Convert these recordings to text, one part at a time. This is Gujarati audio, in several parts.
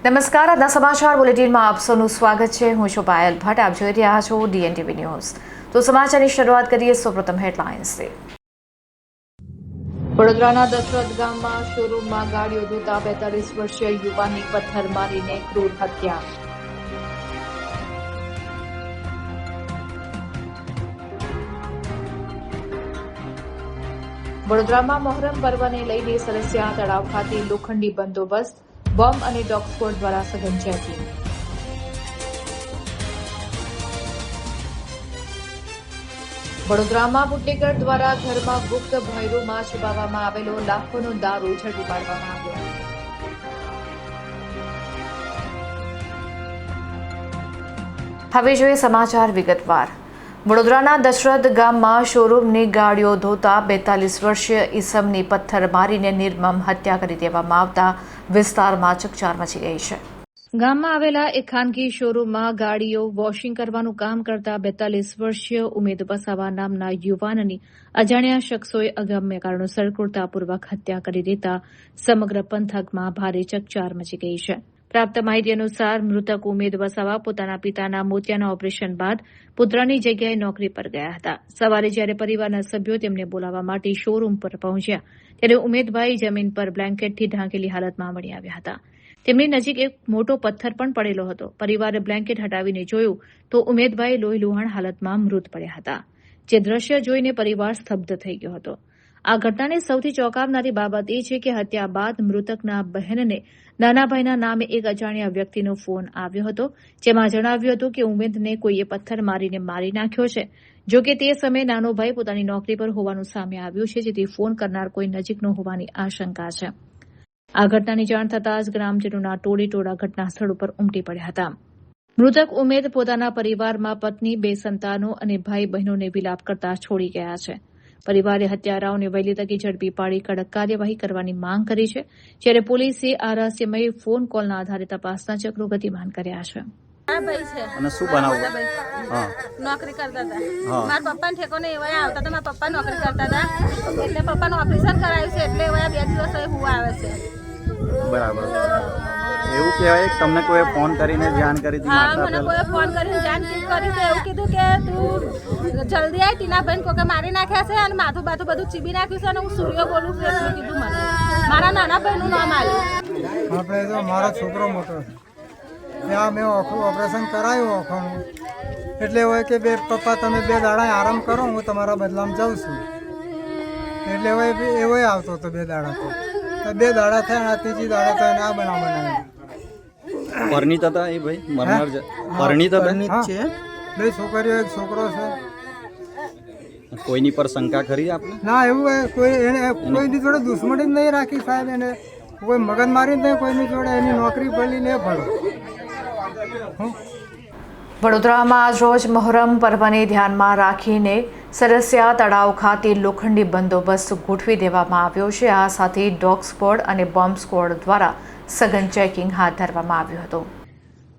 નમસ્કાર, આજના સમાચાર બુલેટિનમાં આપ સૌનું સ્વાગત છે. હું છું પાયલ ભટ્ટ. આપ જોઈ રહ્યા છો DNTV ન્યૂઝ. તો સમાચારની શરૂઆત કરીએ સૌપ્રથમ હેડલાઇન્સથી. વડોદરાના દશરથ ગામમાં શોરૂમમાં ગાડીઓ ધોતા 42 વર્ષીય યુવાનની પથ્થર મારીને ક્રૂર હત્યા. વડોદરામાં મોહરમ પર્વને લઈને સરસિયા તળાવ ખાતે લોખંડી બંદોબસ્ત, બોમ્બ અને ડોગ સ્ક્વોડ દ્વારા સઘન ચેકિંગ. વડોદરામાં બુટલેગર દ્વારા ઘરમાં ગુપ્ત ભયરૂમાં છુપાવવામાં આવેલો લાખોનો દારૂ ઝડપી પાડવામાં આવ્યો. હવે જોઈએ સમાચાર વિગતવાર. વડોદરાના દશરથ ગામમાં શોરૂમની ગાડીઓ ધોતા 42 વર્ષીય ઈસમની પથ્થર મારીને નિર્મમ હત્યા કરી દેવામાં આવતા વિસ્તારમાં ચકચાર મચી ગઈ છે. ગામમાં આવેલા એક ખાનગી શોરૂમમાં ગાડીઓ વોશિંગ કરવાનું કામ કરતા 42 વર્ષીય ઉમેદ વસાવા નામના યુવાનની અજાણ્યા શખ્સોએ અગમ્ય કારણોસર ક્રૂરતાપૂર્વક હત્યા કરી દેતા સમગ્ર પંથકમાં ભારે ચકચાર મચી ગઈ છે. પ્રાપ્ત માહિતી અનુસાર મૃતક ઉમેદ વસાવા પોતાના પિતાના મોતિયાના ઓપરેશન બાદ પુત્રની જગ્યાએ નોકરી પર ગયા હતા. સવારે જ્યારે પરિવારના સભ્યો તેમને બોલાવવા માટે શોરૂમ પર પહોંચ્યા ત્યારે ઉમેદભાઈ જમીન પર બ્લેન્કેટથી ઢાંકેલી હાલતમાં મળી આવ્યા હતા. તેમની નજીક એક મોટો પથ્થર પણ પડેલો હતો. પરિવારે બ્લેન્કેટ હટાવીને જોયું તો ઉમેદભાઈ લોહીલુહાણ હાલતમાં મૃત પડ્યા હતા. જે દ્રશ્ય જોઈને પરિવાર સ્તબ્ધ થઈ ગયો હતો. આ ઘટનાની સૌથી ચોંકાવનારી બાબત એ છે કે હત્યા બાદ મૃતકના બહેનને નાના ભાઈના નામે એક અજાણ્યા વ્યક્તિનો ફોન આવ્યો હતો, જેમાં જણાવ્યું હતું કે ઉમેદને કોઈએ પથ્થર મારીને મારી નાખ્યો છે. જો કે તે સમયે નાનો ભાઈ પોતાની નોકરી પર હોવાનું સામે આવ્યું છે, જેથી ફોન કરનાર કોઈ નજીકનો હોવાની આશંકા છે. આ ઘટનાની જાણ થતાં જ ગ્રામજનોના ટોળા ઘટના સ્થળ ઉપર ઉમટી પડ્યા હતા. મૃતક ઉમેદ પોતાના પરિવારમાં પત્ની, 2 સંતાનો અને ભાઈ બહેનોને વિલાપ કરતા છોડી ગયા છે. પરિવારે હત્યારાઓને વહેલી તકે ઝડપી પાડી કડક કાર્યવાહી કરવાની માંગ કરી છે, જ્યારે પોલીસે આ રહસ્યમય ફોન કોલના આધારે તપાસના ચક્રો ગતિમાન કર્યા છે. અને શું બનાવું? નોકરી કરતા હતા. મારા પપ્પાને ઠેકોને એવા આવતા હતા. મારા પપ્પા નોકરી કરતા હતા, એટલે પપ્પાનું ઓપરેશન કરાયું છે, એટલે એવા 2 દિવસ હું આવે છે. બરાબર. એવું કહેવાય કે તમને કોઈ ફોન કરીને જાણ કરી હતી? હા, મને કોઈ ફોન કરીને જાણ કરી છે. એવું કીધું કે તું જલ્દી આવી, ટીનાબેન કોકે મારી નાખ્યા છે અને માથું બાથું બધું ચીબી નાખ્યું છે અને હું સૂર્ય બોલું છું એટલું કીધું મને. મારા નાના ભાઈનું નામ આવ્યું. આપણે તો મારો છોકરો મોટો છે, ત્યાં મેં આખું ઓપરેશન કરાયું આંખોનું. એટલે હોય કે પપ્પા તમે 2 દાડા આરામ કરો, હું તમારા બદલામાં જાઉં છું. એટલે એવો આવતો હતો 2 દાડા તો 2 દાડા થયા, ત્રીજી દાડા તો એને આ બનાવ્યું. પરણિત હતા એ ભાઈ? મરનાર પરણિત હતા છે. 2 છોકરીઓ, 1 છોકરો છે. કોઈની પર શંકા ખરી આપણે? ના, એવું કોઈની જોડે દુશ્મની જ નહીં રાખી સાહેબ. એને કોઈ મગજ મારી નહીં, કોઈની જોડે એની નોકરી ભલી નહીં ભળો. વડોદરામાં આજ રોજ મોહરમ પર્વને ધ્યાનમાં રાખીને સરસિયા તળાવ ખાતે લોખંડી બંદોબસ્ત ગોઠવી દેવામાં આવ્યો છે. આ સાથે ડોગ સ્ક્વોડ અને બોમ્બ સ્ક્વોડ દ્વારા સઘન ચેકિંગ હાથ ધરવામાં આવ્યું હતું.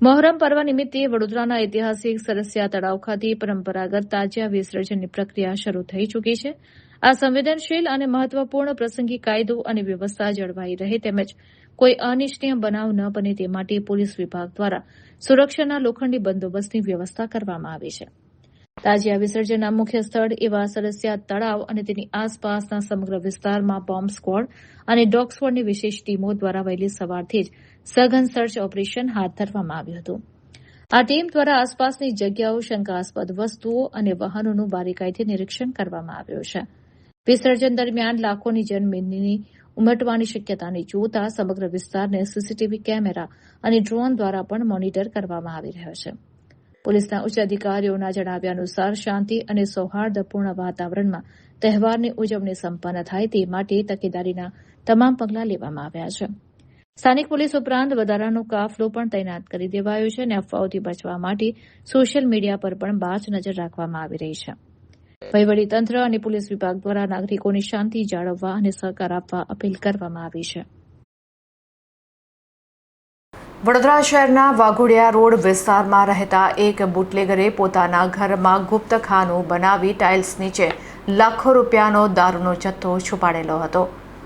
મોહરમ પર્વ નિમિત્તે વડોદરાના ઐતિહાસિક સરસિયા તળાવ ખાતે પરંપરાગત તાજિયા વિસર્જનની પ્રક્રિયા શરૂ થઈ ચૂકી છે. આ સંવેદનશીલ અને મહત્વપૂર્ણ પ્રસંગી કાયદો અને વ્યવસ્થા જળવાઈ રહે તેમજ કોઈ અનિચ્છનીય બનાવ ન બને તે માટે પોલીસ વિભાગ દ્વારા સુરક્ષાના લોખંડી બંદોબસ્તની વ્યવસ્થા કરવામાં આવી છે. તાજિયા વિસર્જનના મુખ્ય સ્થળ એવા સરસિયા તળાવ અને તેની આસપાસના સમગ્ર વિસ્તારમાં બોમ્બ સ્ક્વોડ અને ડોગ સ્ક્વોડની વિશેષ ટીમો દ્વારા વહેલી સવારથી જ સઘન સર્ચ ઓપરેશન હાથ ધરવામાં આવ્યું હતું. આ ટીમ દ્વારા આસપાસની જગ્યાઓ, શંકાસ્પદ વસ્તુઓ અને વાહનોનું બારીકાઈથી નિરીક્ષણ કરવામાં આવ્યું છે. વિસર્જન દરમિયાન લાખોની જનમેદની ઉમટવાની શક્યતાને જોતા સમગ્ર વિસ્તારને સીસીટીવી કેમેરા અને ડ્રોન દ્વારા પણ મોનિટર કરવામાં આવી રહ્યો છે. પોલીસના ઉચ્ચ અધિકારીઓના જણાવ્યા અનુસાર શાંતિ અને સૌહાર્દપૂર્ણ વાતાવરણમાં તહેવારની ઉજવણી સંપન્ન થાય તે માટે તકેદારીના તમામ પગલાં લેવામાં આવ્યા છે. સ્થાનિક પોલીસ ઉપરાંત વધારાનો કાફલો પણ તૈનાત કરી દેવાયો છે અને અફવાઓથી બચવા માટે સોશિયલ મીડિયા પર પણ બાજ નજર રાખવામાં આવી રહી છે. વહીવટીતંત્ર અને પોલીસ વિભાગ દ્વારા નાગરિકોની શાંતિ જાળવવા અને સહકાર આપવા અપીલ કરવામાં આવી છે. વડોદરા શહેરના વાઘોડિયા રોડ વિસ્તારમાં રહેતા એક બુટલેગરે પોતાના ઘરમાં ગુપ્તખાનું બનાવી ટાઇલ્સ નીચે લાખો રૂપિયાનો દારૂનો જથ્થો છુપાડેલો હતો.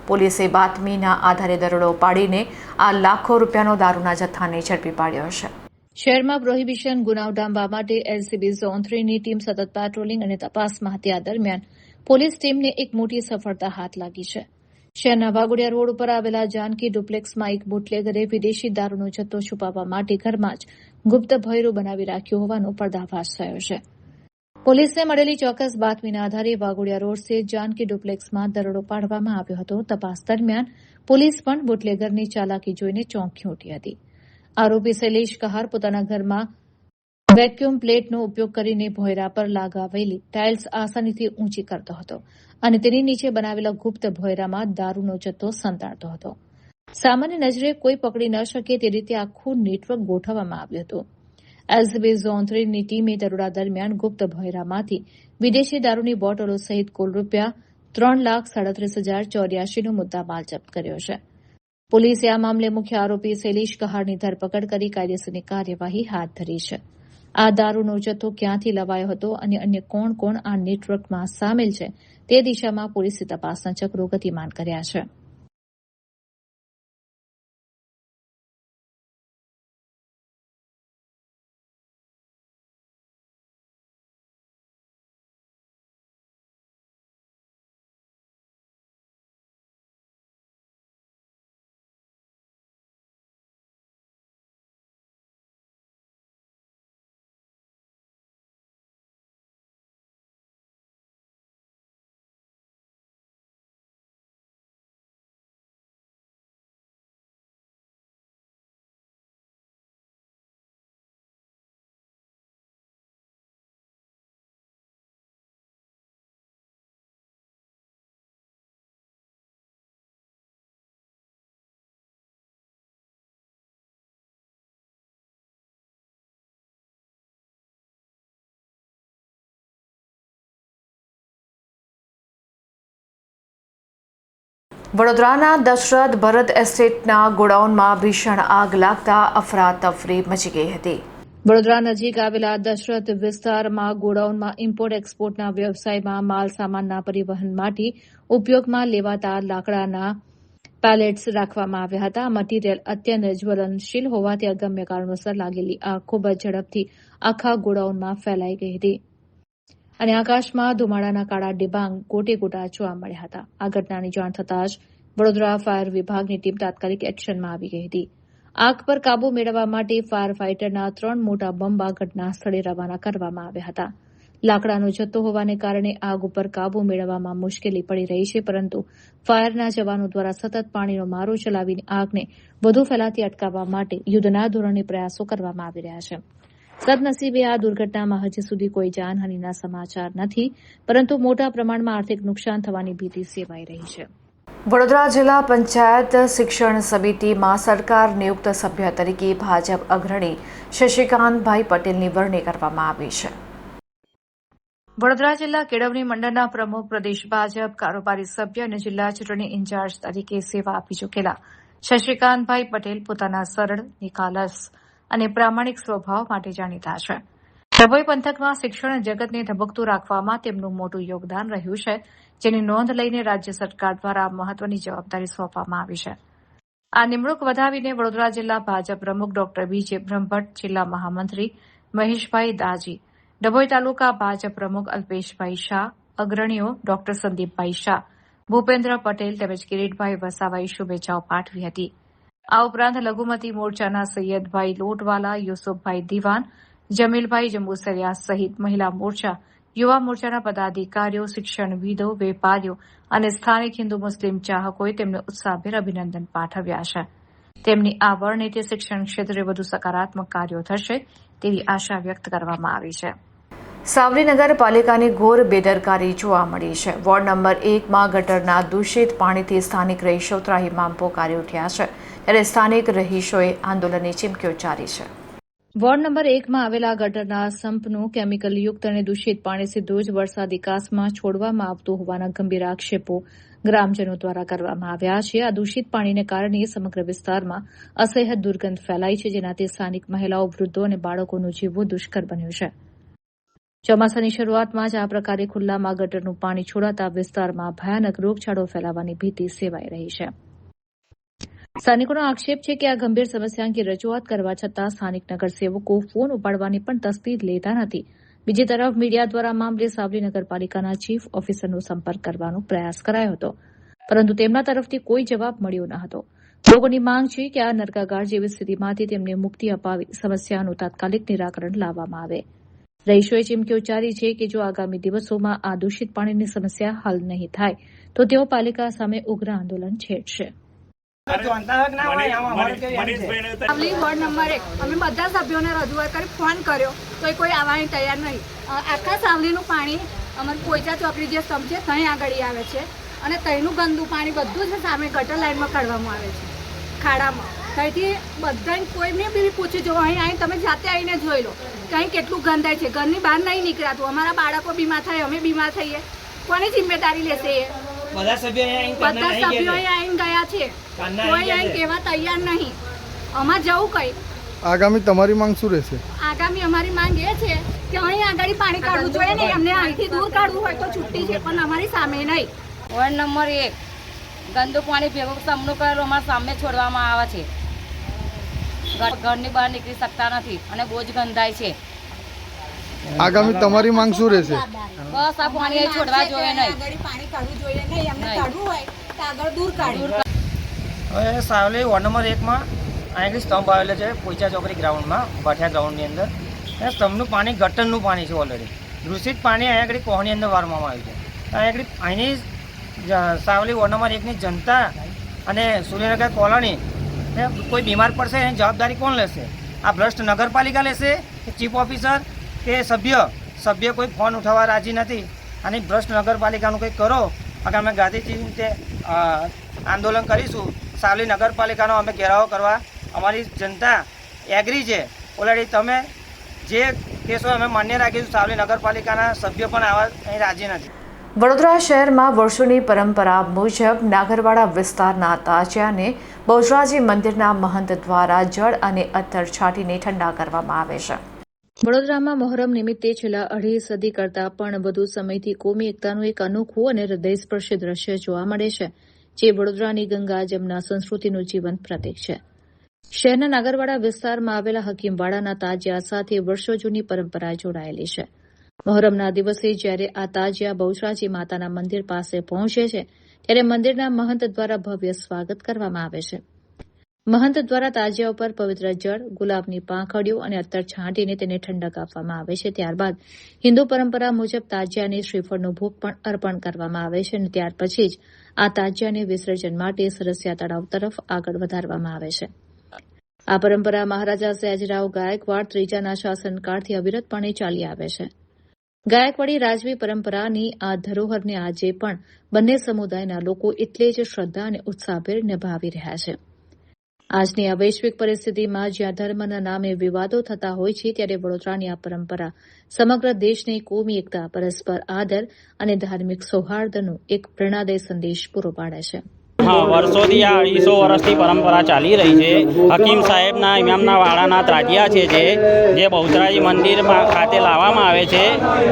પોલીસે બાતમીના આધારે દરોડો પાડીને આ લાખો રૂપિયાનો દારૂના જથ્થાને ઝડપી પાડ્યો છે. શહેરમાં પ્રોહિબિશન ગુનાઓ ડામવા માટે એલસીબી ઝોન 3ની ટીમ સતત પેટ્રોલિંગ અને તપાસમાં હતી. આ દરમિયાન પોલીસ ટીમને એક મોટી સફળતા હાથ લાગી છે. શહેરના વાઘોડિયા રોડ ઉપર આવેલા જાનકી ડુપ્લેક્સમાં એક બુટલેગરે વિદેશી દારૂનો જથ્થો છુપાવવા માટે ઘરમાં જ ગુપ્ત ભોંયરું બનાવી રાખ્યો હોવાનો પર્દાફાશ થયો છે. પોલીસને મળેલી ચોક્કસ બાતમીના આધારે વાઘોડિયા રોડ સ્થિત જાનકી ડુપ્લેક્સમાં દરોડો પાડવામાં આવ્યો હતો. તપાસ દરમિયાન પોલીસ પણ બુટલેગરની ચાલાકી જોઈને ચોંકી ઉઠી હતી. આરોપી શૈલેષ કહાર પોતાના ઘરમાં વેક્યુમ પ્લેટનો ઉપયોગ કરીને ભોંયરા પર લગાવેલી ટાઇલ્સ આસાનીથી ઊંચી કરતો હતો અને તેની નીચે બનાવેલા ગુપ્ત ભોંયરામાં દારૂનો જથ્થો સંતાડતો હતો. સામાન્ય નજરે કોઈ પકડી ન શકે તે રીતે આખું નેટવર્ક ગોઠવવામાં આવ્યું હતું. એલસીબી ઝોન 3ની ટીમે દરોડા દરમિયાન ગુપ્ત ભોંયરામાંથી વિદેશી દારૂની બોટલો સહિત કુલ રૂપિયા 3,37,084નો મુદ્દામાલ જપ્ત કર્યો છે. પોલીસે આ મામલે મુખ્ય આરોપી શૈલેષ કહારની ધરપકડ કરી કાયદેસરની કાર્યવાહી હાથ ધરી છે. આ દારૂનો જથ્થો ક્યાંથી લવાયો હતો અને અન્ય કોણ કોણ આ નેટવર્કમાં સામેલ છે તે દિશામાં પોલીસે તપાસના ચક્રો ગતિમાન કર્યા છે. વડોદરાના દશરથ ભરત એસ્ટેટના ગોડાઉનમાં ભીષણ આગ લાગતા અફરાતફરી મચી ગઈ હતી. વડોદરા નજીક આવેલા દશરથ વિસ્તારમાં ગોડાઉનમાં ઇમ્પોર્ટ એક્સપોર્ટના વ્યવસાયમાં માલ સામાનના પરિવહન માટે ઉપયોગમાં લેવાતા લાકડાના પેલેટ્સ રાખવામાં આવ્યા હતા. આ મટીરીયલ અત્યંત જ્વલનશીલ હોવાથી અગમ્ય કારણોસર લાગેલી આગ ખૂબ જ ઝડપથી આખા ગોડાઉનમાં ફેલાઈ ગઈ હતી અને આકાશમાં ધુમાડાના કાળા ડિબાંગ ગોટે ગોટા જોવા મળ્યા હતા. આ ઘટનાની જાણ થતાં જ વડોદરા ફાયર વિભાગની ટીમ તાત્કાલિક એક્શનમાં આવી ગઈ હતી. આગ પર કાબુ મેળવવા માટે ફાયર ફાઇટરના 3 મોટા બંબા ઘટના સ્થળે રવાના કરવામાં આવ્યા હતા. લાકડાનો જથ્થો હોવાને કારણે આગ ઉપર કાબુ મેળવવામાં મુશ્કેલી પડી રહી છે, પરંતુ ફાયરના જવાનો દ્વારા સતત પાણીનો મારો ચલાવીને આગને વધુ ફેલાતી અટકાવવા માટે યુદ્ધના ધોરણે પ્રયાસો કરવામાં આવી રહ્યા છે. સદનસીબે આ દુર્ઘટનામાં હજી સુધી કોઈ જાનહાનિના સમાચાર નથી, પરંતુ મોટા પ્રમાણમાં આર્થિક નુકસાન થવાની ભીતિ સેવાઈ રહી છે. વડોદરા જિલ્લા પંચાયત શિક્ષણ સમિતિમાં સરકાર નિયુક્ત સભ્ય તરીકે ભાજપ અગ્રણી શશિકાંતભાઈ પટેલની વરણી કરવામાં આવી છે. વડોદરા જિલ્લા કેળવણી મંડળના પ્રમુખ, પ્રદેશ ભાજપ કારોબારી સભ્ય અને જિલ્લા ચૂંટણી ઇન્ચાર્જ તરીકે સેવા આપી ચૂકેલા શશિકાંતભાઈ પટેલ પોતાના સરળ, નિખાલસ અને પ્રામાણિક સ્વભાવ માટે જાણીતા છે. ડભોઈ પંથકમાં શિક્ષણ જગતને ધબકતું રાખવામાં તેમનું મોટું યોગદાન રહ્યું છે, જેની નોંધ લઈને રાજ્ય સરકાર દ્વારા મહત્વની જવાબદારી સોંપવામાં આવી છે. આ નિમણૂક વધાવીને વડોદરા જિલ્લા ભાજપ પ્રમુખ ડોક્ટર બીજે બ્રહ્મભટ્ટ, જિલ્લા મહામંત્રી મહેશભાઈ દાજી, ડભોઈ તાલુકા ભાજપ પ્રમુખ અલ્પેશભાઈ શાહ, અગ્રણીઓ ડોક્ટર સંદીપભાઈ શાહ, ભૂપેન્દ્ર પટેલ તેમજ કિરીટભાઈ વસાવાએ શુભેચ્છાઓ પાઠવી હતી. આ ઉપરાંત લઘુમતી મોરચાના સૈયદભાઈ લોટવાલા, યુસુફભાઈ દિવાન, જમીલભાઈ જંબુસરિયા સહિત મહિલા મોરચા, યુવા મોરચાના પદાધિકારીઓ, શિક્ષણવિદો, વેપારીઓ અને સ્થાનિક હિન્દુ મુસ્લિમ ચાહકોએ તેમને ઉત્સાહભેર અભિનંદન પાઠવ્યા છે. તેમની આ વરણીથી શિક્ષણ ક્ષેત્રે વધુ સકારાત્મક કાર્યો થશે તેવી આશા વ્યક્ત કરવામાં આવી છે. સાવલી નગરપાલિકાની ઘોર બેદરકારી જોવા મળી છે. વોર્ડ નંબર 1માં ગટરના દૂષિત પાણીથી સ્થાનિક રહીશો ત્રાહિમામ પોકારી ઉઠ્યા છે, ત્યારે સ્થાનિક રહીશોએ આંદોલનની ચીમકી ઉચ્ચારી છે. વોર્ડ નંબર 1માં આવેલા ગટરના સંપનું કેમિકલયુક્ત અને દૂષિત પાણી સીધું જ વરસાદી કાસમાં છોડવામાં આવતું હોવાના ગંભીર આક્ષેપો ગ્રામજનો દ્વારા કરવામાં આવ્યા છે. આ દૂષિત પાણીને કારણે સમગ્ર વિસ્તારમાં અસહ્ય દુર્ગંધ ફેલાઈ છે, જેનાથી સ્થાનિક મહિલાઓ, વૃદ્ધો અને બાળકોનું જીવવું દુષ્કર બન્યું છે. ચોમાસાની શરૂઆતમાં જ આ પ્રકારે ખુલ્લામાં ગટરનું પાણી છોડાતા વિસ્તારમાં ભયાનક રોગચાળો ફેલાવાની ભીતિ સેવાઈ રહી છે. સ્થાનિકોનો આક્ષેપ છે કે આ ગંભીર સમસ્યા અંગે રજૂઆત કરવા છતાં સ્થાનિક નગરસેવકો ફોન ઉપાડવાની પણ તસ્દી લેતા નથી. બીજી તરફ મીડિયા દ્વારા મામલે સાવલી નગરપાલિકાના ચીફ ઓફિસરનો સંપર્ક કરવાનો પ્રયાસ કરાયો હતો, પરંતુ તેમના તરફથી કોઈ જવાબ મળ્યો ન હતો. લોકોની માંગ છે કે આ નરકાગાર જેવી સ્થિતિમાંથી તેમને મુક્તિ અપાવી સમસ્યાનું તાત્કાલિક નિરાકરણ લાવવામાં આવે. રહીશોએ ચીમકી ઉચ્ચારી છે કે જો આગામી દિવસોમાં આ દૂષિત પાણીની સમસ્યા હલ નહીં થાય તો તેઓ પાલિકા સામે ઉગ્ર આંદોલન છેડશે. સાવલી વોર્ડ નંબર 1 અમે બધા સભ્યોને રજૂઆત કરી ફોન કર્યો તો કોઈ આવવાની તૈયાર નહીં. આખા સાવલીનું પાણી અમારી પોઈચા ચોકડી જે સ્તંભ છે ત્યાં આગળ આવે છે અને ત્યાંનું ગંદુ પાણી બધું જ સામે ગટર લાઈનમાં કાઢવામાં આવે છે ખાડામાં. ત્યાંથી બધાને કોઈ મેં બી પૂછ્યું જો અહીં આવીને તમે જાતે આવીને જોઈ લો કે અહીં કેટલું ગંદાય છે. ઘરની બહાર નહીં નીકળાતું. અમારા બાળકો બીમાર થાય, અમે બીમાર થઈએ, કોની જિમ્મેદારી લેશે? બધા સભ્યો અહીં આવીને ગયા છે, કોઈ અહીં કહેવા તૈયાર નહીં. અમારે જવું કઈ? આગામી તમારી માંગ શું રહેશે? આગામી અમારી માંગ એ છે કે અહીં આગળ પાણી કાઢવું જોઈએ નહીં. અમને અહીંથી દૂર કાઢવું હોય તો છૂટી છે, પણ અમારી સામે નહીં. વોર્ડ નંબર 1 ગંદુ પાણી ભેગું સામનો કરેલો અમારા સામે છોડવામાં આવે છે. ઘરની બહાર નીકળી શકતા નથી અને બહુ જ ગંધાય છે. આગામી તમારી માંગ શું રહેશે? બસ આ પાણી અહીં છોડવા જોઈએ નહીં. પાણી કાઢવું જોઈએ નહીં. અમને કાઢવું હોય તો આગળ દૂર કાઢવું. હવે સાવલી વોર્ડ નંબર 1માં અહીં સ્તંભ આવેલો છે પોઈચા ચોકડી ગ્રાઉન્ડમાં, ભઠિયા ગ્રાઉન્ડની અંદર. એ સ્તંભનું પાણી ગટરનું પાણી છે. ઓલરેડી દૂષિત પાણી અહીંયા આગળ કોહની અંદર વારવામાં આવ્યું છે. અહીંયા આગળ અહીંની સાવલી વોર્ડ નંબર 1ની જનતા અને સૂર્યનગર કોલોની કોઈ બીમાર પડશે એની જવાબદારી કોણ લેશે? આ ભ્રષ્ટ નગરપાલિકા લેશે કે ચીફ ઓફિસર કે સભ્ય કોઈ ફોન ઉઠાવવા રાજી નથી. અને ભ્રષ્ટ નગરપાલિકાનું કંઈક કરો. અગર અમે ગાંધીજી રીતે આંદોલન કરીશું. સાવલી નગરપાલિકાનો અમે ઘેરાવો કરવા અમારી જનતા એગ્રી છે. ઓલરેડી તમે જે કેસો અમે માન્ય રાખીશું. સાવલી નગરપાલિકાના સભ્ય પણ આવા અહીં રાજી નથી. વડોદરા શહેરમાં વર્ષોની પરંપરા મુજબ નાગરવાડા વિસ્તારના તાજિયાને બહુચરાજી મંદિરના મહંત દ્વારા જળ અને અત્તર છાંટીને ઠંડા કરવામાં આવે છે. વડોદરામાં મહોરમ નિમિત્તે છેલ્લા અઢી સદી કરતાં પણ વધુ સમયથી કોમી એકતાનું એક અનોખું અને હૃદયસ્પર્શી દ્રશ્ય જોવા મળે છે, જે વડોદરાની ગંગા જમના સંસ્કૃતિનું જીવંત પ્રતીક છે. શહેરના નાગરવાડા વિસ્તારમાં આવેલા હકીમવાડાના તાજિયા સાથે વર્ષો જૂની પરંપરા જોડાયેલી છે. મહોરમના દિવસે જ્યારે આ તાજિયા બહુચરાજી માતાના મંદિર પાસે પહોંચે છે ત્યારે મંદિરના મહંત દ્વારા ભવ્ય સ્વાગત કરવામાં આવે છે. મહંત દ્વારા તાજિયા ઉપર પવિત્ર જળ, ગુલાબની પાંખડીઓ અને અત્તર છાંટીને તેને ઠંડક આપવામાં આવે છે. ત્યારબાદ હિન્દુ પરંપરા મુજબ તાજિયાને શ્રીફળનો ભોગ પણ અર્પણ કરવામાં આવે છે અને ત્યાર પછી જ આ તાજિયાને વિસર્જન માટે સરસિયા તળાવ તરફ આગળ વધારવામાં આવે છે. આ પરંપરા મહારાજા સયાજીરાવ ગાયકવાડ ત્રીજાના શાસનકાળથી અવિરતપણે ચાલી આવે છે. ગાયકવાડી રાજવી પરંપરાની આ ધરોહરને આજે પણ બંને સમુદાયના લોકો એટલે જ શ્રદ્ધા અને ઉત્સાહભેર નિભાવી રહ્યા છે. આજની આ વૈશ્વિક પરિસ્થિતિમાં જ્યાં ધર્મના નામે વિવાદો થતા હોય છે, ત્યારે વડોદરાની આ પરંપરા સમગ્ર દેશને કોમી એકતા, પરસ્પર આદર અને ધાર્મિક સૌહાર્દનો એક પ્રેરણાદાયી સંદેશ પૂરો પાડે છે. હા, વર્ષોથી આ 250 વર્ષથી પરંપરા ચાલી રહી છે. હકીમ સાહેબના ઇમામના વાડાના ત્રાજિયા છે જે બહુચરાજી મંદિરમાં ખાતે લાવવામાં આવે છે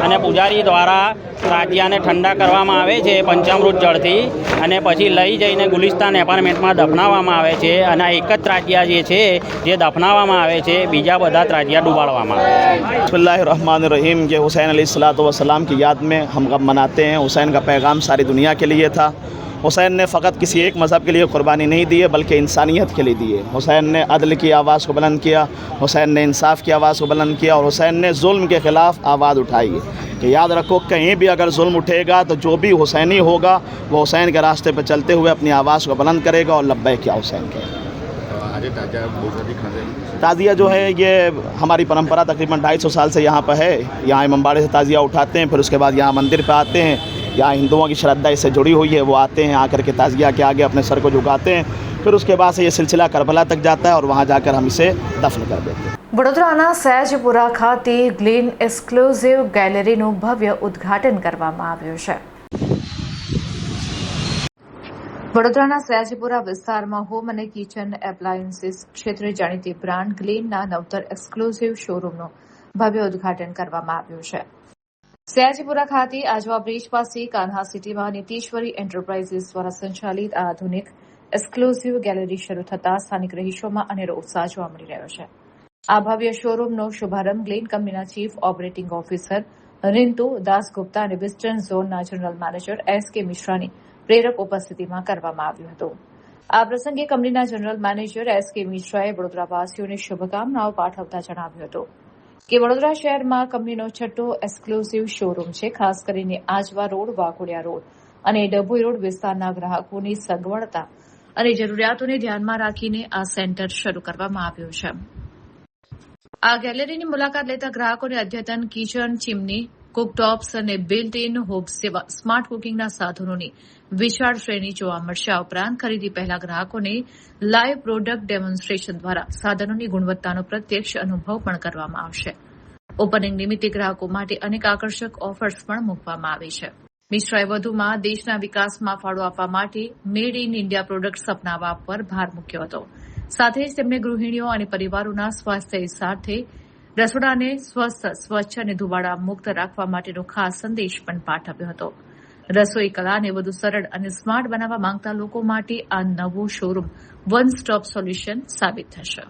અને પૂજારી દ્વારા ત્રાજિયાને ઠંડા કરવામાં આવે છે પંચામૃત જળથી અને પછી લઈ જઈને ગુલિસ્તાન એપાર્ટમેન્ટમાં દફનાવવામાં આવે છે. અને આ એક જ ત્રાજિયા જે છે જે દફનાવવામાં આવે છે, બીજા બધા ત્રાજિયા ડૂબાડવામાં આવે છે. बिस्मिल्लाहिर्रहमानिर्रहीम के हुसैन अलैहिस्सलातु वस्सलाम की याद में हम कब मनाते हैं. हुसैन का पैगाम सारी दुनिया के लिए था. हुसैन ने फ़कत किसी एक मज़हब के लिए कुर्बानी नहीं दी है, बल्कि इंसानियत के लिए दी है. हुसैन ने अदल की आवाज़ को बुलंद किया, हुसैन ने इंसाफ की आवाज़ को बुलंद किया और हुसैन ने जुल्म के ख़िलाफ़ आवाज़ उठाई है कि याद रखो कहीं भी अगर जुल्म उठेगा तो जो भी हुसैनी होगा वो हुसैन के रास्ते पर चलते हुए अपनी आवाज़ को बुलंद करेगा और लब्बैक या हुसैन कहेगा. ताज़िया जो है ये हमारी परंपरा तकरीबन 250 साल से यहाँ पर है. यहाँ इमामबाड़े से ताज़िया उठाते हैं, फिर उसके बाद यहाँ मंदिर पे आते हैं. यहाँ हिंदुओं की श्रद्धा इससे जुड़ी हुई है, वो आते हैं, आकर के ताज़िया के आगे अपने सर को झुकाते हैं. फिर उसके बाद से ये सिलसिला करबला तक जाता है और वहाँ जाकर हम इसे दफन कर देते हैं. વડોદરાના સયાજીપુરા ખાતે ગ્લીન એક્સક્લુઝિવ ગેલેરીનું ભવ્ય ઉદ્ઘાટન કરવામાં આવ્યું છે. વડોદરાના સયાજીપુરા વિસ્તારમાં હોમ અને કિચન એપ્લાયન્સીસ ક્ષેત્રે જાણીતી બ્રાન્ડ ગ્લીનના નવતર એક્સક્લુઝિવ શોરૂમનું ભવ્ય ઉદ્ઘાટન કરવામાં આવ્યું છે. સયાજીપુરા ખાતે આજવા બ્રિજ પાસે કાન્હા સિટીમાં નીતિશ્વરી એન્ટરપ્રાઇઝીસ દ્વારા સંચાલિત આ આધુનિક એક્સક્લુઝિવ ગેલેરી શરૂ થતાં સ્થાનિક રહીશોમાં અનેરો ઉત્સાહ જોવા મળી રહ્યો છે. આ ભવ્ય શોરૂમનો શુભારંભ ગ્લેન કંપનીના ચીફ ઓપરેટિંગ ઓફિસર રિન્તુ દાસગુપ્તા અને વેસ્ટર્ન ઝોનના જનરલ મેનેજર એસ.કે. મિશ્રાની પ્રેરક ઉપસ્થિતિમાં કરવામાં આવ્યું હતું. આ પ્રસંગે કંપનીના જનરલ મેનેજર એસ.કે. મિશ્રાએ વડોદરાવાસીઓને શુભકામનાઓ પાઠવતા જણાવ્યું હતું કે વડોદરા શહેરમાં કંપનીનો છઠ્ઠો એક્સક્લુઝિવ શોરૂમ છે. ખાસ કરીને આજવા રોડ, વાઘોડિયા રોડ અને ડભોઈ રોડ વિસ્તારના ગ્રાહકોની સગવડતા અને જરૂરિયાતોને ધ્યાનમાં રાખીને આ સેન્ટર શરૂ કરવામાં આવ્યું છે. આ ગેલેરીની મુલાકાત લેતા ગ્રાહકોને અદ્યતન કિચન, ચીમની, કુકટોપ્સ અને બિલ્ટ ઇન હોબ્સ જેવા સ્માર્ટ કુકિંગના સાધનોની વિશાળ શ્રેણી જોવા મળશે. આ ઉપરાંત ખરીદી પહેલા ગ્રાહકોને લાઈવ પ્રોડક્ટ ડેમોન્સ્ટ્રેશન દ્વારા સાધનોની ગુણવત્તાનો પ્રત્યક્ષ અનુભવ પણ કરવામાં આવશે. ઓપનિંગ નિમિત્તે ગ્રાહકો માટે અનેક આકર્ષક ઓફર્સ પણ મૂકવામાં આવી છે. મિશ્રાએ વધુમાં દેશના વિકાસમાં ફાળો આપવા માટે મેડ ઇન ઇન્ડિયા પ્રોડક્ટ્સ અપનાવવા પર ભાર મૂક્યો હતો. સાથે જ તેમણે ગૃહિણીઓ અને પરિવારોના સ્વાસ્થ્ય સાથે રસોડાને સ્વસ્થ, સ્વચ્છ અને ધુવાડા મુક્ત રાખવા માટેનો ખાસ સંદેશ પણ પાઠવ્યો હતો. રસોઈ કલાને વધુ સરળ અને સ્માર્ટ બનાવવા માંગતા લોકો માટે આ નવો શોરૂમ વન સ્ટોપ સોલ્યુશન સાબિત થશે.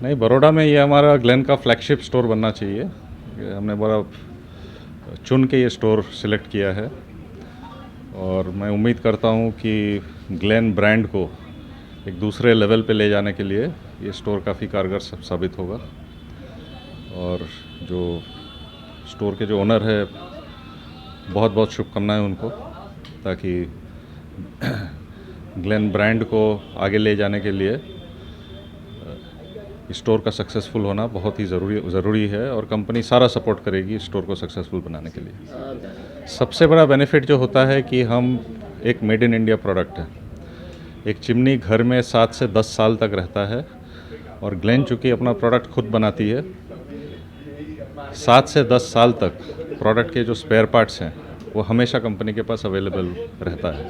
नहीं, बड़ौदा में ये हमारा ग्लेन का फ्लैगशिप स्टोर बनना चाहिए. हमने बड़ा चुन के ये स्टोर सिलेक्ट किया है और मैं उम्मीद करता हूँ कि ग्लेन ब्रांड को एक दूसरे लेवल पे ले जाने के लिए ये स्टोर काफ़ी कारगर साबित होगा. और जो स्टोर के जो ओनर है, बहुत बहुत शुभकामनाएं उनको, ताकि ग्लेन ब्रांड को आगे ले जाने के लिए स्टोर का सक्सेसफुल होना बहुत ही ज़रूरी है और कंपनी सारा सपोर्ट करेगी स्टोर को सक्सेसफुल बनाने के लिए. सबसे बड़ा बेनिफिट जो होता है कि हम एक मेड इन इंडिया प्रोडक्ट है. एक चिमनी घर में 7 से 10 साल तक रहता है और ग्लेन चूँकि अपना प्रोडक्ट खुद बनाती है, 7 से 10 साल तक प्रोडक्ट के जो स्पेयर पार्ट्स हैं वो हमेशा कंपनी के पास अवेलेबल रहता है.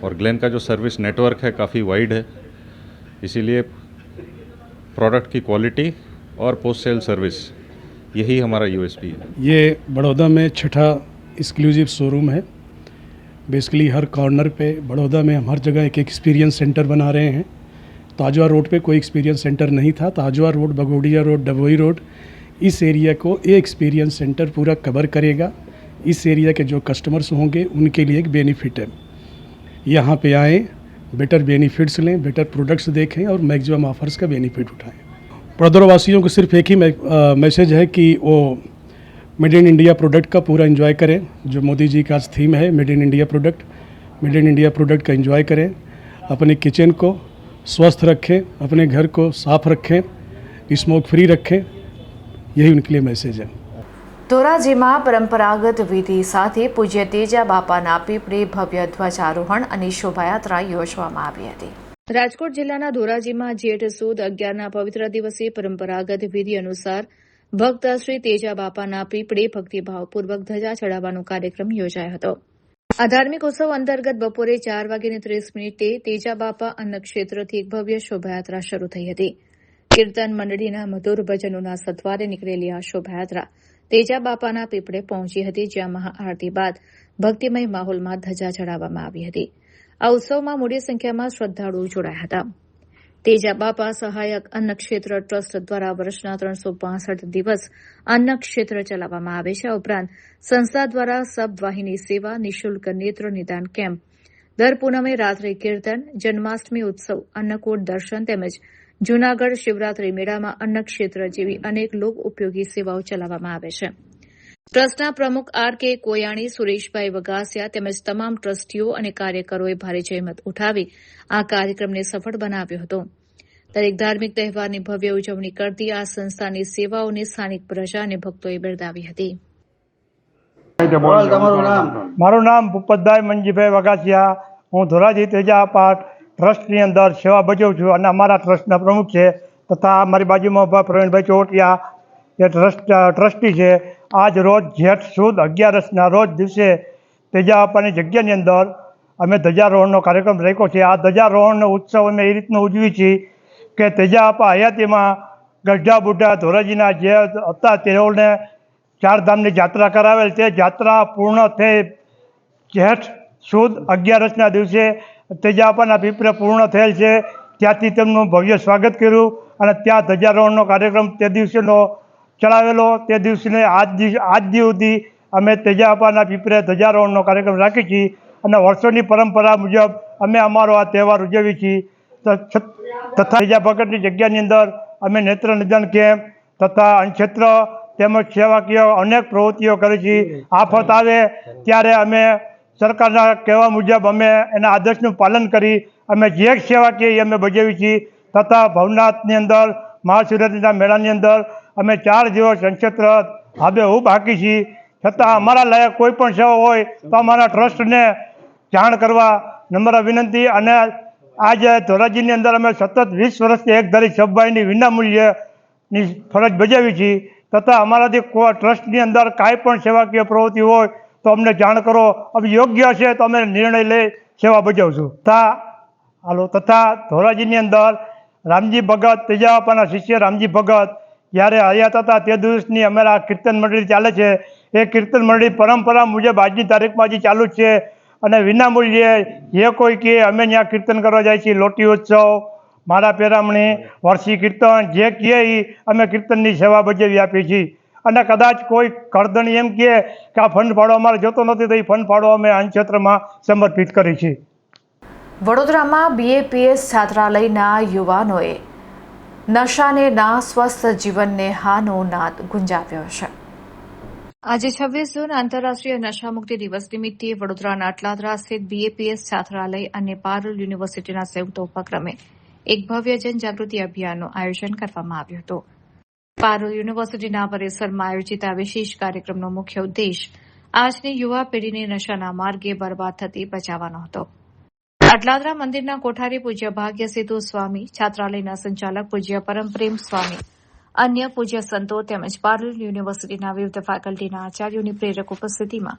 और ग्लेन का जो सर्विस नेटवर्क है काफ़ी वाइड है, इसीलिए प्रोडक्ट की क्वालिटी और पोस्ट सेल सर्विस यही हमारा यूएसपी है. ये बड़ौदा में छठा एक्सक्लूसिव शोरूम है. बेसिकली हर कॉर्नर पे बड़ौदा में हम हर जगह एक एक्सपीरियंस सेंटर बना रहे हैं. ताजवा रोड पे कोई एक्सपीरियंस सेंटर नहीं था. ताजवा रोड, बगोड़िया रोड, डभोई रोड, इस एरिया को ये एक्सपीरियंस सेंटर पूरा कवर करेगा. इस एरिया के जो कस्टमर्स होंगे उनके लिए एक बेनिफिट है. यहाँ पे आएँ, बेटर बेनिफिट्स लें, बेटर प्रोडक्ट्स देखें और मैक्सिमम ऑफर्स का बेनिफिट उठाएं. बड़ौदा वासियों को सिर्फ एक ही मैसेज है कि वो मेड इन इंडिया प्रोडक्ट का पूरा एंजॉय करें. जो मोदी जी का आज थीम है made in India product, made in India product का एंजॉय करें. अपने किचन को स्वस्थ रखें, अपने घर को साफ रखें, स्मोक फ्री रखें. यही उनके लिए मैसेज है. ધોરાજીમાં પરંપરાગત વિધિ સાથે પૂજ્ય તેજા બાપાના પીપળે ભવ્ય ધ્વજારોહણ અને શોભાયાત્રા યોજવામાં આવી હતી. રાજકોટ જિલ્લાના ધોરાજીમાં જેઠ સુદ 11ના પવિત્ર દિવસે પરંપરાગત વિધિ અનુસાર ભક્ત શ્રી તેજા બાપાના પીપળે ભક્તિભાવપૂર્વક ધજા ચડાવવાનો કાર્યક્રમ યોજાયો હતો. આ ધાર્મિક ઉત્સવ અંતર્ગત બપોરે 4:30 તેજા બાપા અન્નક્ષેત્રથી એક ભવ્ય શોભાયાત્રા શરૂ થઈ હતી. કીર્તન મંડળીના મધુર ભજનોના સથવારે નીકળેલી આ શોભાયાત્રા તેજા બાપાના પીપળે પહોંચી હતી, જ્યાં મહાઆરતી બાદ ભક્તિમય માહોલમાં ધજા ચડાવવામાં આવી હતી. આ ઉત્સવમાં મોટી સંખ્યામાં શ્રદ્ધાળુઓ જોડાયા હતા. તેજા બાપા સહાયક અન્નક્ષેત્ર ટ્રસ્ટ દ્વારા વર્ષના 365 દિવસ અન્નક્ષેત્ર ચલાવવામાં આવે છે. ઉપરાંત સંસ્થા દ્વારા સબ વાહિની સેવા, નિઃશુલ્ક નેત્ર નિદાન કેમ્પ, દર પૂનમે રાત્રે કીર્તન, જન્માષ્ટમી ઉત્સવ, અન્નકૂટ દર્શન તેમજ જૂનાગઢ શિવરાત્રી મેળામાં અન્નક્ષેત્ર જેવી અનેક લોક ઉપયોગી સેવાઓ ચલાવવામાં આવે છે. ટ્રસ્ટના પ્રમુખ આર.કે. કોયાણી, સુરેશભાઈ વગાસિયા તેમજ તમામ ટ્રસ્ટીઓ અને કાર્યકરોએ ભારે જહેમત ઉઠાવી આ કાર્યક્રમને સફળ બનાવ્યો હતો. દરેક ધાર્મિક તહેવારની ભવ્ય ઉજવણી કરતી આ સંસ્થાની સેવાઓને સ્થાનિક પ્રજા અને ભક્તોએ બિરદાવી હતી. મારું નામ ભૂપતભાઈ મંજીભાઈ વગાસિયા. હું ધોરાજી તેજા પાઠ ટ્રસ્ટની અંદર સેવા બજાવું છું અને અમારા ટ્રસ્ટના પ્રમુખ છે તથા અમારી બાજુમાં પ્રવીણભાઈ ચોટિયા એ ટ્રસ્ટી છે. આજ રોજ જેઠ સુદ 11ના રોજ દિવસે તેજા આપવાની જગ્યાની અંદર અમે ધ્વજારોહણનો કાર્યક્રમ રાખ્યો છે. આ ધ્વજારોહણનો ઉત્સવ અમે એ રીતનું ઉજવી છીએ કે તેજા આપા હયાતીમાં ગઢડા બુઢા ધોરાજીના જે હતા તેઓને ચારધામની યાત્રા કરાવેલ. તે યાત્રા પૂર્ણ થઈ જેઠ સુદ 11ના દિવસે તેજાપાના પીપરે પૂર્ણ થયેલ છે. ત્યાંથી તેમનું ભવ્ય સ્વાગત કર્યું અને ત્યાં ધ્વજારોહણનો કાર્યક્રમ તે દિવસેનો ચલાવેલો. તે દિવસને આજ સુધી અમે તેજાપાના પીપરે ધ્વજારોહણનો કાર્યક્રમ રાખીએ છીએ અને વર્ષોની પરંપરા મુજબ અમે અમારો આ તહેવાર ઉજવીએ છીએ. તથા તેજા ભગતની જગ્યાની અંદર અમે નેત્ર નિદાન કેમ્પ તથા અન્નક્ષેત્ર તેમજ સેવાકીય અનેક પ્રવૃત્તિઓ કરી છે. આફત આવે ત્યારે અમે સરકારના કહેવા મુજબ અમે એના આદેશનું પાલન કરી અમે જે સેવા કહીએ અમે બજાવી છીએ. તથા ભવનાથની અંદર મહાશિવરાત્રિના મેળાની અંદર અમે 4 દિવસ અન્નક્ષેત્ર હાબેહૂબ હાકી છીએ. છતાં અમારા લાયક કોઈ પણ સેવા હોય તો અમારા ટ્રસ્ટને જાણ કરવા નમ્ર વિનંતી. અને આજે ધોરાજીની અંદર અમે સતત 20 વર્ષથી એક ધારી સબભાઈની વિનામૂલ્યની ફરજ બજાવી છીએ. તથા અમારાથી ટ્રસ્ટની અંદર કાંઈ પણ સેવાકીય પ્રવૃત્તિ હોય તો અમને જાણ કરો. અમે યોગ્ય છે તો અમે નિર્ણય લઈ સેવા બજાવશું. તથા ધોરાજીની અંદર રામજી ભગત તેજાપાના શિષ્ય રામજી ભગત જ્યારે હયાત હતા તે દિવસની અમારા કીર્તન મંડળી ચાલે છે. એ કીર્તન મંડળી પરંપરા મુજબ આજની તારીખમાં હજી ચાલુ જ છે અને વિનામૂલ્યે જે કોઈ કે અમે ત્યાં કીર્તન કરવા જાય છીએ. લોટી ઉત્સવ, મારા પેરામણી, વર્ષી કીર્તન જે કહે એ અમે કીર્તનની સેવા બજાવી આપીએ છીએ. અને કદાચ કોઈ કરદણી એમ કહે કે આ ફંડ ફાળો અમારે જોતો નથી તો એ ફંડ ફાળો અમે અન્નક્ષેત્રમાં સમર્પિત કરી છીએ. વડોદરામાં BAPS છાત્રાલયના યુવાનોએ નશાને ના સ્વસ્થ જીવનને હાનો નાદ ગુંજાવ્યો છે. આજે 26 જૂન આંતરરાષ્ટ્રીય નશામુક્તિ દિવસ નિમિત્તે વડોદરાના અટલાદરા સ્થિત BAPS છાત્રાલય અને પારુલ યુનિવર્સિટીના સંયુક્ત ઉપક્રમે એક ભવ્ય જનજાગૃતિ અભિયાનનું આયોજન કરવામાં આવ્યું હતું. પારુલ યુનિવર્સિટીના પરિસરમાં આયોજિત આ વિશેષ કાર્યક્રમનો મુખ્ય ઉદ્દેશ આજની યુવા પેઢીને નશાના માર્ગે બરબાદ થતી બચાવવાનો હતો. અટલાદરા મંદિરના કોઠારી પૂજ્ય ભાગ્ય સેતુ સ્વામી, છાત્રાલયના સંચાલક પૂજ્ય પરમપ્રેમ સ્વામી, અન્ય પૂજ્ય સંતો તેમજ પારુલ યુનિવર્સિટીના વિવિધ ફેકલ્ટીના આચાર્યોની પ્રેરક ઉપસ્થિતિમાં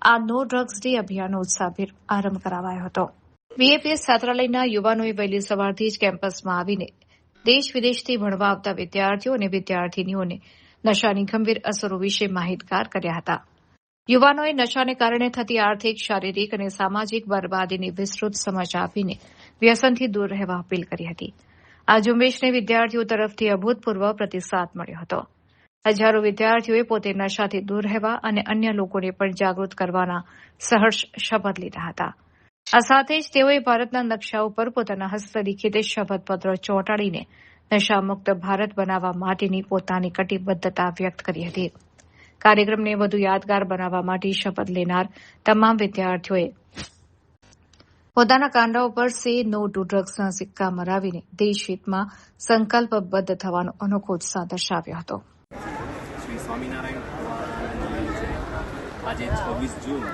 આ નો ડ્રગ્સ ડે અભિયાનનો ઉત્સાહભેર આરંભ કરાવાયો હતો. BAPS છાત્રાલયના યુવાનોએ વહેલી સવારથી જ કેમ્પસમાં આવીને દેશ વિદેશથી ભણવા આવતા વિદ્યાર્થીઓ અને વિદ્યાર્થીનીઓને નશાની ગંભીર અસરો વિશે માહિતગાર કર્યા હતા. યુવાનોએ નશાને કારણે થતી આર્થિક, શારીરિક અને સામાજિક બરબાદીની વિસ્તૃત સમજ આપીને વ્યસનથી દૂર રહેવા અપીલ કરી હતી. આ ઝુંબેશને વિદ્યાર્થીઓ તરફથી અભૂતપૂર્વ પ્રતિસાદ મળ્યો હતો. હજારો વિદ્યાર્થીઓએ પોતે નશાથી દૂર રહેવા અને અન્ય લોકોને પણ જાગૃત કરવાના સહર્ષ શપથ લીધા હતા. આ સાથે જ તેઓએ ભારતના નકશા ઉપર પોતાના હસ્તલિખિત શપથપત્ર ચોંટાડીને નશામુક્ત ભારત બનાવવા માટેની પોતાની કટિબદ્ધતા વ્યક્ત કરી હતી. કાર્યક્રમને વધુ યાદગાર બનાવવા માટે શપથ લેનાર તમામ વિદ્યાર્થીઓએ પોતાના કાંડા ઉપર સે નો ટુ ડ્રગ્સના સિક્કા મરાવીને દેશહિતમાં સંકલ્પબદ્ધ થવાનો અનોખો ઉત્સાહ દર્શાવ્યો હતો. શ્રી સ્વામિનારાયણ આજે 26 જૂન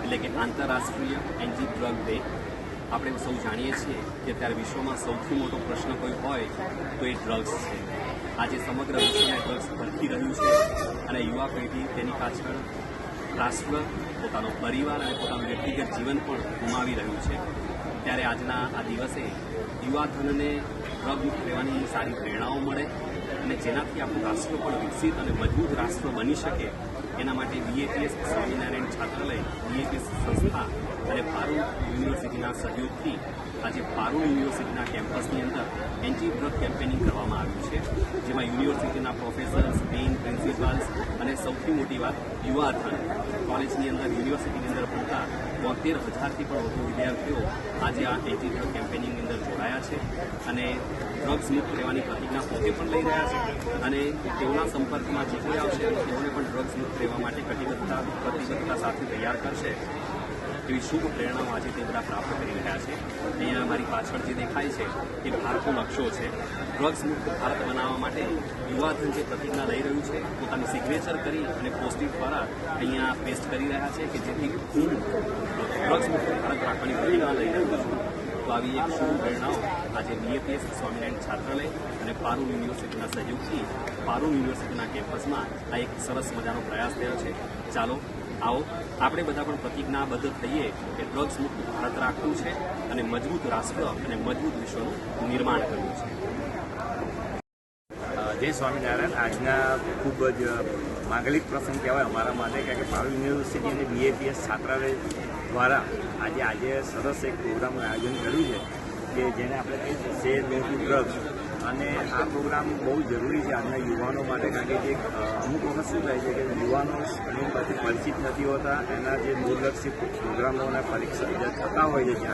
એટલે કે આંતરરાષ્ટ્રીય એન્ટી ડ્રગ ડે. આપણે સૌ જાણીએ છીએ કે અત્યારે વિશ્વમાં સૌથી મોટો પ્રશ્ન કોઈ હોય તો એ ડ્રગ્સ છે. આજે સમગ્ર વિશ્વને ડ્રગ્સ ભરખી રહ્યું છે અને યુવા પેઢી તેની પાછળ રાષ્ટ્ર, પોતાનો પરિવાર અને પોતાનું વ્યક્તિગત જીવન પણ ગુમાવી રહ્યું છે. ત્યારે આજના આ દિવસે યુવાધનને ડ્રગ મુક્ત રહેવાની સારી પ્રેરણાઓ મળે અને જેનાથી આપણું રાષ્ટ્ર પણ વિકસિત અને મજબૂત રાષ્ટ્ર બની શકે એના માટે BAPS સ્વામિનારાયણ છાત્રાલય BAPS સંસ્થા અને પારુલ યુનિવર્સિટીના સહયોગથી આજે પારુલ યુનિવર્સિટીના કેમ્પસની અંદર એન્ટી ડ્રગ કેમ્પેનિંગ કરવામાં આવ્યું છે, જેમાં યુનિવર્સિટીના પ્રોફેસર્સ, ડીન, પ્રિન્સિપાલ્સ અને સૌથી મોટી વાત યુવાધન કોલેજની અંદર યુનિવર્સિટીની અંદર ભણતા 72,000થી પણ વધુ વિદ્યાર્થીઓ આજે આ એન્ટી ડ્રગ કેમ્પેનિંગની અંદર જોડાયા છે અને ડ્રગ્સ મુક્ત રહેવાની પ્રતિજ્ઞા પોતે પણ લઈ રહ્યા છે અને તેઓના સંપર્કમાં જે કોઈ આવશે તેઓને પણ ડ્રગ્સ મુક્ત રહેવા માટે કટિબદ્ધતા સાથે તૈયાર કરશે એવી શુભ પ્રેરણાઓ આજે તે બધા પ્રાપ્ત કરી રહ્યા છે. અહીંયા મારી પાછળ જે દેખાય છે એ ભારતનો નકશો છે. ડ્રગ્સ મુક્ત ભારત બનાવવા માટે યુવાધન જે પ્રતિજ્ઞા લઈ રહ્યું છે, પોતાની સિગ્નેચર કરી અને પોસ્ટિંગ દ્વારા અહીંયા પેસ્ટ કરી રહ્યા છે કે જેથી હું ડ્રગ્સ મુક્ત ભારત રાખવાની પ્રતિજ્ઞા લઈ રહ્યો છું. તો આવી એક શુભ પ્રેરણાઓ આજે BAPS સ્વામિનારાયણ છાત્રાલય અને પારુલ યુનિવર્સિટીના સહયોગથી પારુલ યુનિવર્સિટીના કેમ્પસમાં આ એક સરસ મજાનો પ્રયાસ થયો છે. ચાલો આવો આપણે બધા પણ પ્રતિજ્ઞાબદ્ધ થઈએ કે ડ્રગ્સ મુક્ત ભારત રાખવું છે અને મજબૂત રાષ્ટ્ર અને મજબૂત વિશ્વનું નિર્માણ કરવું છે. જય સ્વામિનારાયણ. આજના ખૂબ જ માંગલિક પ્રસંગ કહેવાય અમારા માટે, કારણ કે પારુલ યુનિવર્સિટી અને BAPS છાત્રાલય દ્વારા આજે સરસ એક પ્રોગ્રામનું આયોજન કર્યું છે કે જેને આપણે કહીએ છીએ સે નો ટુ ડ્રગ્સ. અને આ પ્રોગ્રામ બહુ જરૂરી છે આજના યુવાનો માટે, કારણ કે જે અમુક વખત શું થાય છે કે યુવાનો ઘણી બધી પરિચિત નથી હોતા, એના જે દૂરલક્ષી પ્રોગ્રામો અને પરીક્ષા થતા હોય છે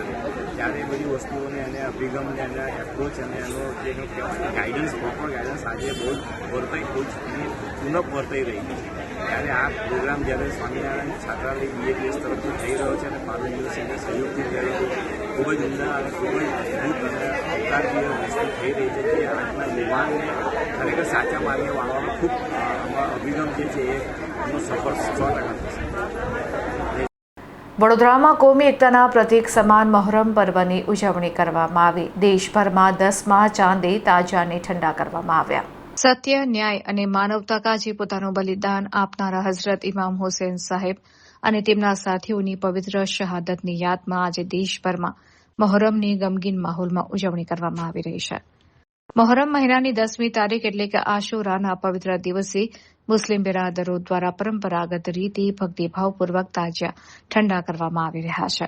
ત્યારે એ બધી વસ્તુઓને એને અભિગમને એના એપ્રોચ અને એનો જે કહેવાય ગાઈડન્સ, પ્રોપર ગાઈડન્સ આજે બહુ જ પુનઃ વર્તાઈ રહી છે. ત્યારે આ પ્રોગ્રામ જ્યારે સ્વામિનારાયણ છાત્રાલય BAPS તરફથી થઈ રહ્યો છે અને પારુલ યુનિવર્સિટીના સહયોગથી થઈ રહ્યો છે, ખૂબ જ ઉમદા અને ખૂબ જ અદભુત અને આવકારનીય વસ્તુ થઈ રહી છે જે આજના યુવાનને ખરેખર સાચા માર્ગે વાળવાનો ખૂબ અભિગમ જે છે એનો સફળ 100% થશે. વડોદરામાં કોમી એકતાના પ્રતીક સમાન મહોરમ પર્વની ઉજવણી કરવામાં આવી. દેશભરમાં 10મા ચાંદે તાજિયાને ઠંડા કરવામાં આવ્યા. સત્ય, ન્યાય અને માનવતા કાજે પોતાનું બલિદાન આપનારા હઝરત ઇમામ હુસૈન સાહેબ અને તેમના સાથીઓની પવિત્ર શહાદતની યાદમાં આજે દેશભરમાં મહોરમની ગમગીન માહોલમાં ઉજવણી કરવામાં આવી રહી છે. મહોરમ મહિનાની 10મી તારીખ એટલે કે આશુરાના પવિત્ર દિવસે મુસ્લિમ બિરાદરો દ્વારા પરંપરાગત રીતે ભક્તિભાવપૂર્વક તાજિયા ઠંડા કરવામાં આવી રહ્યા છે.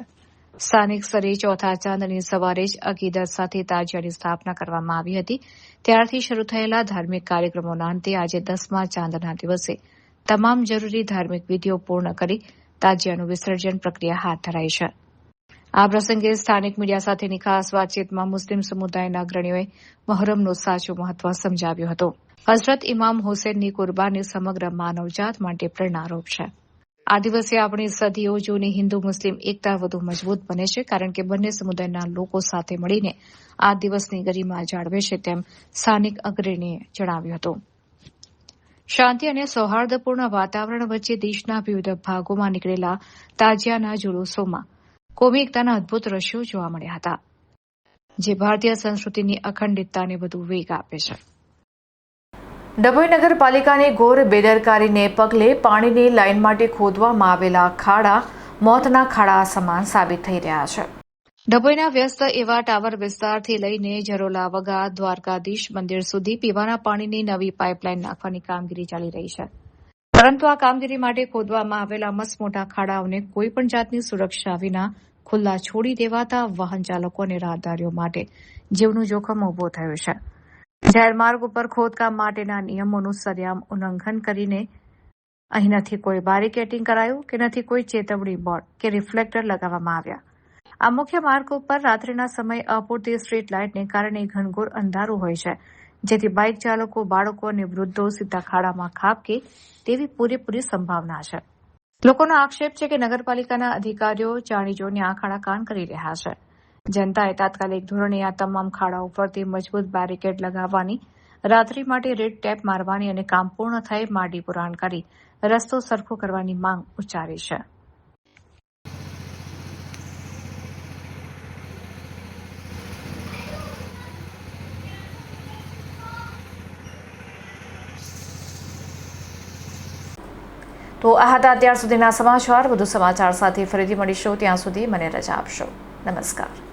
સ્થાનિક સ્તરે ચોથા ચાંદની સવારે જ અકીદત સાથે તાજિયાની સ્થાપના કરવામાં આવી હતી. ત્યારથી શરૂ થયેલા ધાર્મિક કાર્યક્રમોના અંતે આજે 10મા ચાંદના દિવસે તમામ જરૂરી ધાર્મિક વિધિઓ પૂર્ણ કરી તાજિયાનું વિસર્જન પ્રક્રિયા હાથ ધરાઈ છે. આ પ્રસંગે સ્થાનિક મીડિયા સાથેની ખાસ વાતચીતમાં મુસ્લિમ સમુદાયના અગ્રણીઓએ મહોરમનું સાચું મહત્વ સમજાવ્યું હતું. હઝરત ઇમામ હુસૈનની કુરબાની સમગ્ર માનવજાત માટે પ્રેરણારૂપ છે. આ દિવસે આપણી સદીઓ જૂની હિન્દુ મુસ્લિમ એકતા વધુ મજબૂત બને છે, કારણ કે બંને સમુદાયના લોકો સાથે મળીને આ દિવસની ગરિમા જાળવે છે, તેમ સ્થાનિક અગ્રણીએ જણાવ્યું હતું. શાંતિ અને સૌહાર્દપૂર્ણ વાતાવરણ વચ્ચે દેશના વિવિધ ભાગોમાં નીકળેલા તાજિયાના જુલુસોમાં કોમી એકતાના અદભુત દ્રશ્યો જોવા મળ્યા હતા, જે ભારતીય સંસ્કૃતિની અખંડિતતાને વધુ વેગ આપે છે. ડભોઈ નગરપાલિકાની ઘોર બેદરકારીને પગલે પાણીની લાઇન માટે ખોદવામાં આવેલા ખાડા મોતના ખાડા સમાન સાબિત થઈ રહ્યા છે. ડભોઈના વ્યસ્ત એવા ટાવર વિસ્તારથી લઈને જરોલા વગા દ્વારકાધીશ મંદિર સુધી પીવાના પાણીની નવી પાઇપલાઇન નાખવાની કામગીરી ચાલી રહી છે, પરંતુ આ કામગીરી માટે ખોદવામાં આવેલા મસમોટા ખાડાઓને કોઈપણ જાતની સુરક્ષા વિના ખુલ્લા છોડી દેવાતા વાહન ચાલકો અને રાહદારીઓ માટે જીવનું જોખમ ઊભો થયું છે. જાહેર માર્ગ ઉપર ખોદકામ માટેના નિયમોનું સરેઆમ ઉલ્લંઘન કરીને અહીં નથી કોઈ બેરિકેડિંગ કરાયું કે નથી કોઈ ચેતવણી બોર્ડ કે રિફ્લેક્ટર લગાવવામાં આવ્યા. આ મુખ્ય માર્ગ ઉપર રાત્રિના સમયે અપૂરતી સ્ટ્રીટ લાઇટને કારણે ઘનઘોર અંધારું હોય છે, જેથી બાઇક ચાલકો, બાળકો અને વૃદ્ધો સીધા ખાડામાં ખાબકે તેવી પૂરેપૂરી સંભાવના છે. લોકોનો આક્ષેપ છે કે નગરપાલિકાના અધિકારીઓ જાણીજોઈને આ ખાડા કામ કરી રહ્યા છે. જનતાએ તાત્કાલિક ધોરણે આ તમામ ખાડાઓ ફરતી મજબૂત બેરિકેડ લગાવવાની, રાત્રિ માટે રેડ ટેપ મારવાની અને કામ પૂર્ણ થઈ માટી પુરાણ કરી રસ્તો સરખો કરવાની માંગ ઉચ્ચારી છે. તો આ હતા અત્યાર સુધીના સમાચાર. વધુ સમાચાર સાથે ફરીથી મળીશું. ત્યાં સુધી મને રજા આપશો. નમસ્કાર.